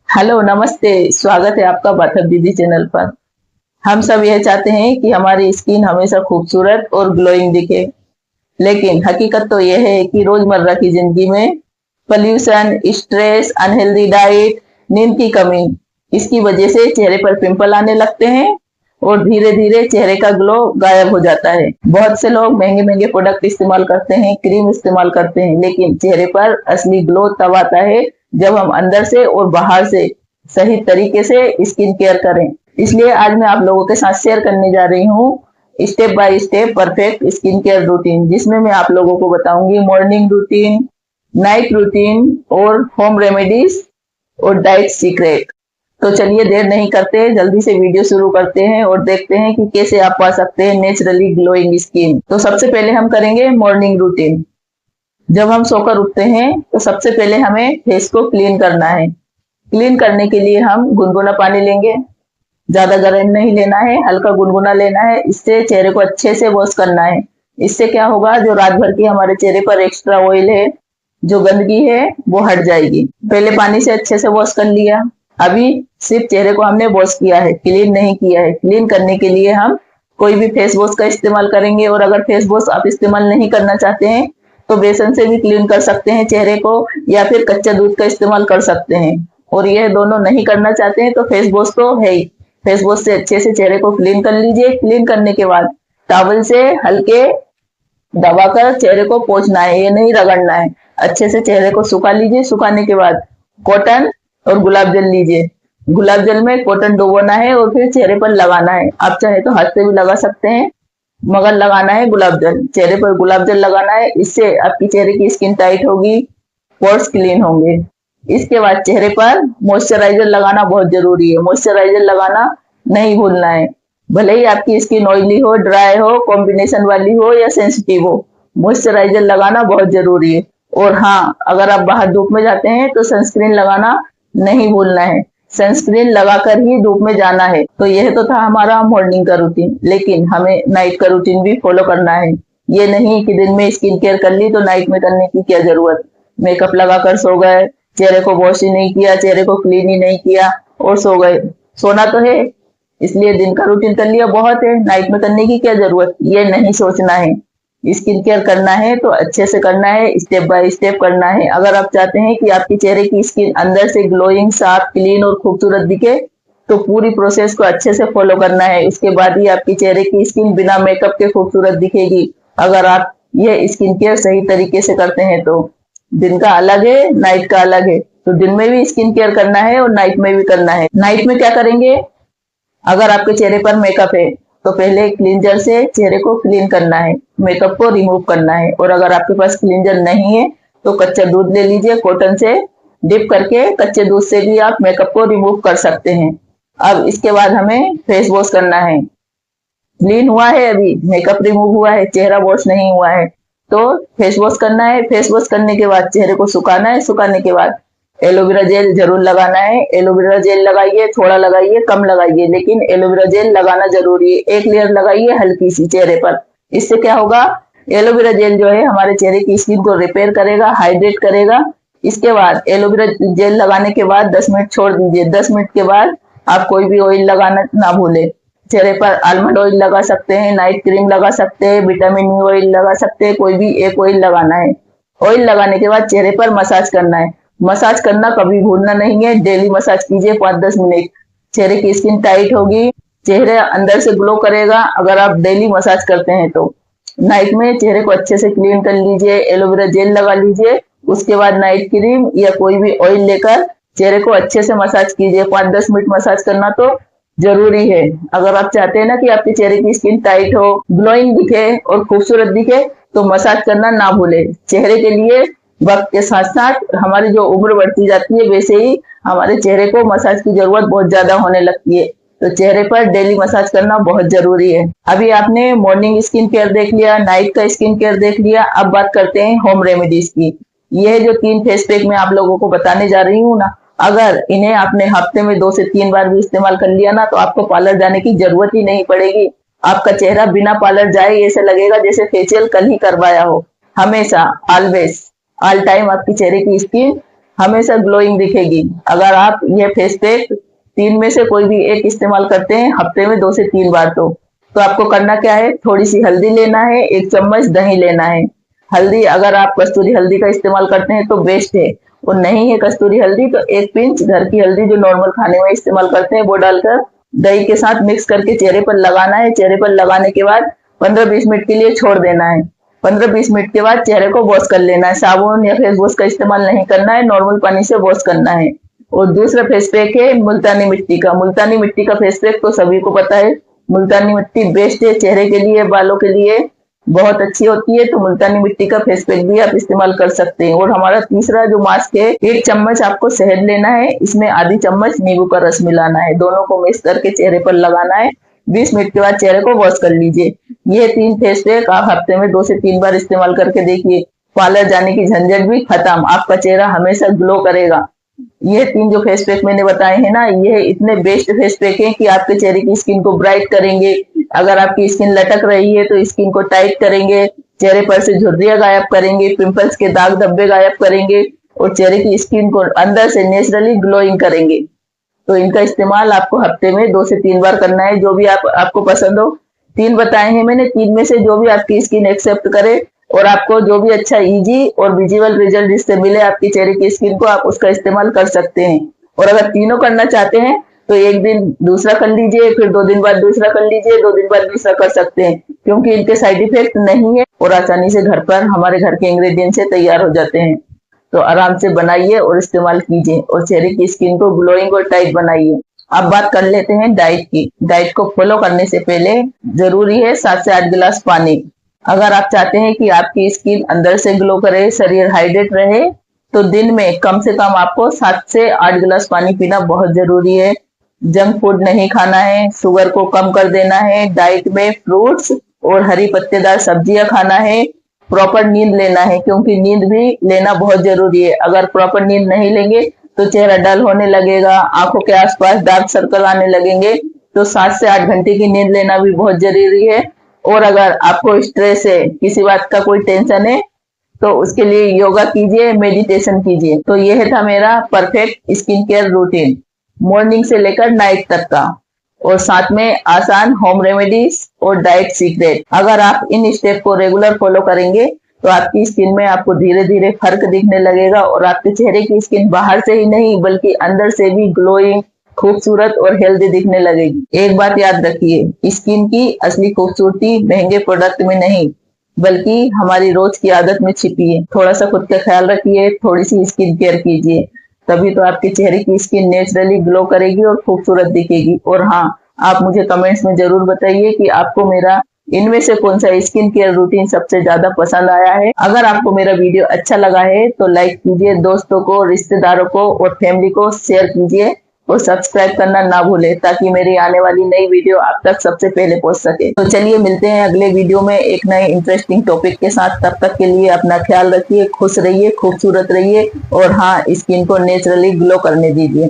Hello, नमस्ते। स्वागत है आपका बाथर दीदी चैनल पर। हम सब यह चाहते हैं कि हमारी स्किन हमेशा खूबसूरत और ग्लोइंग दिखे, लेकिन हकीकत तो यह है कि रोजमर्रा की जिंदगी में पॉल्यूशन, स्ट्रेस, अनहेल्दी डाइट, नींद की कमी, इसकी वजह से चेहरे पर पिंपल आने लगते हैं और धीरे धीरे चेहरे का ग्लो गायब हो जाता है। बहुत से लोग महंगे महंगे प्रोडक्ट इस्तेमाल करते हैं, क्रीम इस्तेमाल करते हैं, लेकिन चेहरे पर असली ग्लो तब आता है जब हम अंदर से और बाहर से सही तरीके से स्किन केयर करें। इसलिए आज मैं आप लोगों के साथ शेयर करने जा रही हूँ step by step perfect skin care routine, जिसमें मैं आप लोगों को बताऊंगी मॉर्निंग रूटीन, नाइट रूटीन और होम रेमेडीज और डाइट सीक्रेट। तो चलिए देर नहीं करते, जल्दी से वीडियो शुरू करते हैं और देखते हैं कि कैसे आप पा सकते हैं नेचुरली ग्लोइंग स्किन। तो सबसे पहले हम करेंगे मॉर्निंग रूटीन। जब हम सोकर उठते हैं तो सबसे पहले हमें फेस को क्लीन करना है। क्लीन करने के लिए हम गुनगुना पानी लेंगे, ज्यादा गर्म नहीं लेना है, हल्का गुनगुना लेना है। इससे चेहरे को अच्छे से वॉश करना है। इससे क्या होगा, जो रात भर की हमारे चेहरे पर एक्स्ट्रा ऑयल है, जो गंदगी है, वो हट जाएगी। पहले पानी से अच्छे से वॉश कर लिया। अभी सिर्फ चेहरे को हमने वॉश किया है, क्लीन नहीं किया है। क्लीन करने के लिए हम कोई भी फेस वॉश का इस्तेमाल करेंगे, और अगर फेस वॉश आप इस्तेमाल नहीं करना चाहते हैं तो बेसन से भी क्लीन कर सकते हैं चेहरे को, या फिर कच्चा दूध का इस्तेमाल कर सकते हैं। और यह दोनों नहीं करना चाहते हैं तो फेस वॉश तो है ही। फेस वॉश से अच्छे से चेहरे को क्लीन कर लीजिए। क्लीन करने के बाद टॉवल से हल्के दबाकर चेहरे को पोंछना है, ये नहीं रगड़ना है। अच्छे से चेहरे को सुखा लीजिए। सुखाने के बाद कॉटन और गुलाब जल लीजिए। गुलाब जल में कॉटन डुबोना है और फिर चेहरे पर लगाना है। आप चाहे तो हाथ से भी लगा सकते हैं, मगर लगाना है गुलाब जल। चेहरे पर गुलाब जल लगाना है, इससे आपकी चेहरे की स्किन टाइट होगी, पोर्स क्लीन होंगे। इसके बाद चेहरे पर मॉइस्चराइजर लगाना बहुत जरूरी है। मॉइस्चराइजर लगाना नहीं भूलना है, भले ही आपकी स्किन ऑयली हो, ड्राई हो, कॉम्बिनेशन वाली हो या सेंसिटिव हो, मॉइस्चराइजर लगाना बहुत जरूरी है। और हाँ, अगर आप बाहर धूप में जाते हैं तो सनस्क्रीन लगाना नहीं भूलना है। सनस्क्रीन लगाकर ही धूप में जाना है। तो यह तो था हमारा मॉर्निंग का रूटीन, लेकिन हमें नाइट का रूटीन भी फॉलो करना है। ये नहीं कि दिन में स्किन केयर कर ली तो नाइट में करने की क्या जरूरत। मेकअप लगाकर सो गए, चेहरे को वॉश ही नहीं किया, चेहरे को क्लीन ही नहीं किया और सो गए। सोना तो है, इसलिए दिन का रूटीन कर लिया बहुत है, नाइट में करने की क्या जरूरत, ये नहीं सोचना है। स्किन केयर करना है तो अच्छे से करना है, स्टेप बाय स्टेप करना है। अगर आप चाहते हैं कि आपके चेहरे की स्किन अंदर से ग्लोइंग, साफ, क्लीन और खूबसूरत दिखे, तो पूरी प्रोसेस को अच्छे से फॉलो करना है। इसके बाद ही आपकी चेहरे की स्किन बिना मेकअप के खूबसूरत दिखेगी, अगर आप ये स्किन केयर सही तरीके से करते हैं तो। दिन का अलग है, नाइट का अलग है। तो दिन में भी स्किन केयर करना है और नाइट में भी करना है। नाइट में क्या करेंगे, अगर आपके चेहरे पर मेकअप है तो पहले क्लींजर से चेहरे को क्लीन करना है, मेकअप को रिमूव करना है। और अगर आपके पास क्लींजर नहीं है तो कच्चा दूध ले लीजिए, कॉटन से डिप करके कच्चे दूध से भी आप मेकअप को रिमूव कर सकते हैं। अब इसके बाद हमें फेस वॉश करना है। क्लीन हुआ है, अभी मेकअप रिमूव हुआ है, चेहरा वॉश नहीं हुआ है, तो फेस वॉश करना है। फेस वॉश करने के बाद चेहरे को सुखाना है। सुखाने के बाद एलोवेरा जेल जरूर लगाना है। एलोवेरा जेल लगाइए, थोड़ा लगाइए, कम लगाइए, लेकिन एलोवेरा जेल लगाना जरूरी है। एक लेयर लगाइए हल्की सी चेहरे पर। इससे क्या होगा, एलोवेरा जेल जो है हमारे चेहरे की स्किन को रिपेयर करेगा, हाइड्रेट करेगा। इसके बाद एलोवेरा जेल लगाने के बाद 10 मिनट छोड़ दीजिए। 10 मिनट के बाद आप कोई भी ऑयल लगाना ना भूले। चेहरे पर आलमंड ऑयल लगा सकते हैं, नाइट क्रीम लगा सकते हैं, विटामिन ई ऑयल लगा सकते हैं, कोई भी एक ऑयल लगाना है। ऑयल लगाने के बाद चेहरे पर मसाज करना है। मसाज करना कभी भूलना नहीं है, डेली मसाज कीजिए 5-10 मिनट। चेहरे की स्किन टाइट होगी, चेहरे अंदर से ग्लो करेगा अगर आप डेली मसाज करते हैं तो। नाइट में चेहरे को अच्छे से क्लीन कर लीजिए, एलोवेरा जेल लगा लीजिए। उसके बाद नाइट क्रीम या कोई भी ऑयल लेकर चेहरे को अच्छे से मसाज कीजिए। 5-10 मिनट मसाज करना तो जरूरी है। अगर आप चाहते हैं ना कि आपके चेहरे की स्किन टाइट हो, ग्लोइंग दिखे और खूबसूरत दिखे, तो मसाज करना ना भूले। चेहरे के लिए वक्त के साथ साथ हमारी जो उम्र बढ़ती जाती है, वैसे ही हमारे चेहरे को मसाज की जरूरत बहुत ज्यादा होने लगती है। तो चेहरे पर डेली मसाज करना बहुत जरूरी है। अभी आपने मॉर्निंग स्किन केयर देख लिया, नाइट का स्किन केयर देख लिया। अब बात करते हैं होम रेमेडीज की। यह जो 3 फेस पैक मैं आप लोगों को बताने जा रही हूँ ना, अगर इन्हें आपने हफ्ते में 2 से 3 बार भी इस्तेमाल कर लिया ना, तो आपको पार्लर जाने की जरूरत ही नहीं पड़ेगी। आपका चेहरा बिना पार्लर जाए ऐसे लगेगा जैसे फेशियल कल ही करवाया हो। हमेशा, ऑलवेज, ऑल टाइम आपकी चेहरे की स्किन हमेशा ग्लोइंग दिखेगी। अगर आप ये फेस पैक 3 में से कोई भी एक इस्तेमाल करते हैं हफ्ते में 2 से 3 बार तो आपको करना क्या है, थोड़ी सी हल्दी लेना है, 1 चम्मच दही लेना है। हल्दी अगर आप कस्तूरी हल्दी का इस्तेमाल करते हैं तो बेस्ट है, और नहीं है कस्तूरी हल्दी तो 1 पिंच घर की हल्दी जो नॉर्मल खाने में इस्तेमाल करते हैं वो डालकर दही के साथ मिक्स करके चेहरे पर लगाना है। चेहरे पर लगाने के बाद 15-20 मिनट के लिए छोड़ देना है। 15-20 मिनट के बाद चेहरे को वॉश कर लेना है। साबुन या फेस वॉश का इस्तेमाल नहीं करना है, नॉर्मल पानी से वॉश करना है। और दूसरा फेस पैक है मुल्तानी मिट्टी का। मुल्तानी मिट्टी का फेस पैक तो सभी को पता है, मुल्तानी मिट्टी बेस्ट है चेहरे के लिए, बालों के लिए बहुत अच्छी होती है। तो मुल्तानी मिट्टी का फेस पैक भी आप इस्तेमाल कर सकते हैं। और हमारा तीसरा जो मास्क है, 1 चम्मच आपको शहद लेना है, इसमें आधी चम्मच नींबू का रस मिलाना है, दोनों को मिक्स करके चेहरे पर लगाना है। 20 मिनट के बाद चेहरे को वॉश कर लीजिए। ये 3 फेस पैक आप हफ्ते में 2 से 3 बार इस्तेमाल करके देखिए, पार्लर जाने की झंझट भी खत्म, आपका चेहरा हमेशा ग्लो करेगा। ये 3 जो फेस पैक मैंने बताए हैं ना, ये इतने बेस्ट फेस पैक हैं कि आपके चेहरे की स्किन को ब्राइट करेंगे। अगर आपकी स्किन लटक रही है तो स्किन को टाइट करेंगे, चेहरे पर से झुर्रियां गायब करेंगे, पिंपल्स के दाग धब्बे गायब करेंगे, और चेहरे की स्किन को अंदर से नेचुरली ग्लोइंग करेंगे। तो इनका इस्तेमाल आपको हफ्ते में 2 से 3 बार करना है, जो भी आपको पसंद हो। 3 बताए हैं मैंने, 3 में से जो भी आपकी स्किन एक्सेप्ट करे और आपको जो भी अच्छा इजी और विजिबल रिजल्ट जिससे मिले आपकी चेहरे की स्किन को, आप उसका इस्तेमाल कर सकते हैं। और अगर तीनों करना चाहते हैं तो 1 दिन दूसरा कर लीजिए, फिर 2 दिन बाद दूसरा कर लीजिए, 2 दिन बाद दूसरा कर सकते हैं, क्योंकि इनके साइड इफेक्ट नहीं है और आसानी से घर पर हमारे घर के इंग्रेडिएंट से तैयार हो जाते हैं। तो आराम से बनाइए और इस्तेमाल कीजिए और चेहरे की स्किन को ग्लोइंग और टाइट बनाइए। अब बात कर लेते हैं डाइट की। डाइट को फॉलो करने से पहले जरूरी है 7 से 8 गिलास पानी। अगर आप चाहते हैं कि आपकी स्किन अंदर से ग्लो करे, शरीर हाइड्रेट रहे, तो दिन में कम से कम आपको 7 से 8 गिलास पानी पीना बहुत जरूरी है। जंक फूड नहीं खाना है, शुगर को कम कर देना है, डाइट में फ्रूट्स और हरी पत्तेदार सब्जियां खाना है, प्रॉपर नींद लेना है, क्योंकि नींद भी लेना बहुत जरूरी है। अगर प्रॉपर नींद नहीं लेंगे तो चेहरा डल होने लगेगा, आंखों के आसपास डार्क सर्कल आने लगेंगे। तो 7 से 8 घंटे की नींद लेना भी बहुत जरूरी है। और अगर आपको स्ट्रेस है, किसी बात का कोई टेंशन है, तो उसके लिए योगा कीजिए, मेडिटेशन कीजिए। तो यह था मेरा perfect skin care routine, morning से लेकर नाइट तक का, और साथ में आसान होम रेमेडीज और डाइट सीक्रेट। अगर आप इन स्टेप को रेगुलर फॉलो करेंगे तो आपकी स्किन में आपको धीरे धीरे फर्क दिखने लगेगा और आपके चेहरे की स्किन बाहर से ही नहीं बल्कि अंदर से भी ग्लोइंग, खूबसूरत और हेल्दी दिखने लगेगी। एक बात याद रखिए, स्किन की असली खूबसूरती महंगे प्रोडक्ट में नहीं बल्कि हमारी रोज की आदत में छिपी है। थोड़ा सा खुद का ख्याल रखिए, थोड़ी सी स्किन केयर कीजिए, तभी तो आपके चेहरे की स्किन नेचुरली ग्लो करेगी और खूबसूरत दिखेगी। और हाँ, आप मुझे कमेंट्स में जरूर बताइए कि आपको मेरा इनमें से कौन सा स्किन केयर रूटीन सबसे ज्यादा पसंद आया है। अगर आपको मेरा वीडियो अच्छा लगा है तो लाइक कीजिए, दोस्तों को, रिश्तेदारों को और फैमिली को शेयर कीजिए और सब्सक्राइब करना ना भूले, ताकि मेरी आने वाली नई वीडियो आप तक सबसे पहले पहुंच सके। तो चलिए मिलते हैं अगले वीडियो में एक नए इंटरेस्टिंग टॉपिक के साथ। तब तक के लिए अपना ख्याल रखिए, खुश रहिए, खूबसूरत रहिए और हाँ, स्किन को नेचुरली ग्लो करने दीजिए।